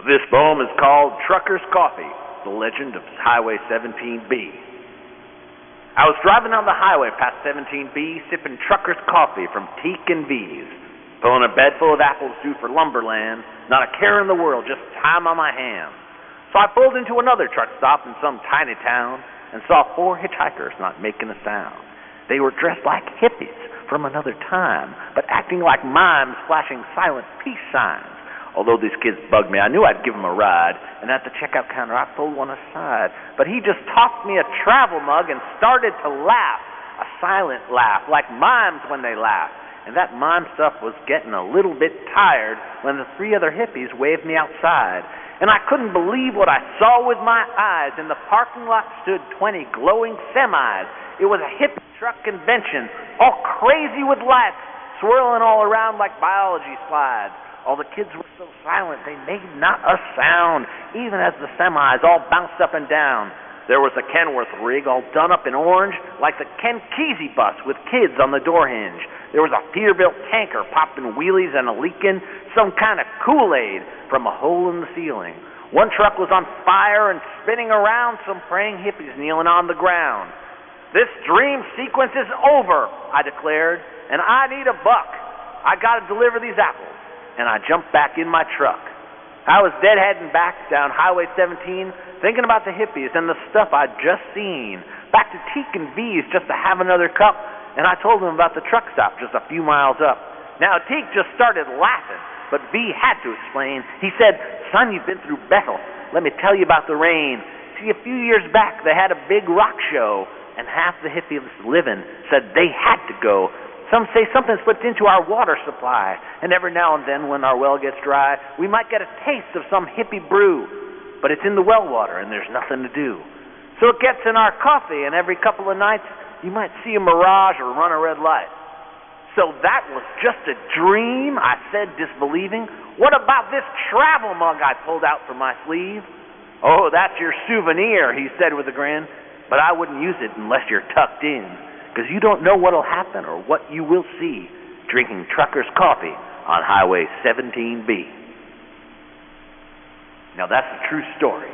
This poem is called Trucker's Coffee, the legend of Highway 17B. I was driving down the highway past 17B, sipping trucker's coffee from Teak and V's, pulling a bed full of apples due for lumberland, not a care in the world, just time on my hands. So I pulled into another truck stop in some tiny town and saw 4 hitchhikers not making a sound. They were dressed like hippies from another time, but acting like mimes flashing silent peace signs. Although these kids bugged me, I knew I'd give them a ride, and at the checkout counter I pulled one aside. But he just tossed me a travel mug and started to laugh, a silent laugh, like mimes when they laugh. And that mime stuff was getting a little bit tired when the 3 other hippies waved me outside. And I couldn't believe what I saw with my eyes. In the parking lot stood 20 glowing semis. It was a hippie truck convention, all crazy with lights, swirling all around like biology slides. All the kids were so silent, they made not a sound, even as the semis all bounced up and down. There was a Kenworth rig all done up in orange, like the Ken Kesey bus with kids on the door hinge. There was a Peterbilt tanker popping wheelies and a leaking some kind of Kool-Aid from a hole in the ceiling. One truck was on fire and spinning around, some praying hippies kneeling on the ground. "This dream sequence is over," I declared, "and I need $1. I got to deliver these apples." And I jumped back in my truck. I was deadheading back down Highway 17, thinking about the hippies and the stuff I'd just seen. Back to Teak and V's just to have another cup, and I told them about the truck stop just a few miles up. Now, Teak just started laughing, but V had to explain. He said, "Son, you've been through Bethel. Let me tell you about the rain. See, a few years back, they had a big rock show, and half the hippies living said they had to go. Some say something slipped into our water supply, and every now and then when our well gets dry, we might get a taste of some hippie brew. But it's in the well water, and there's nothing to do. So it gets in our coffee, and every couple of nights, you might see a mirage or run a red light." "So that was just a dream?" I said, disbelieving. "What about this travel mug I pulled out from my sleeve?" "Oh, that's your souvenir," he said with a grin. "But I wouldn't use it unless you're tucked in, because you don't know what'll happen or what you will see drinking trucker's coffee on Highway 17B. Now that's a true story.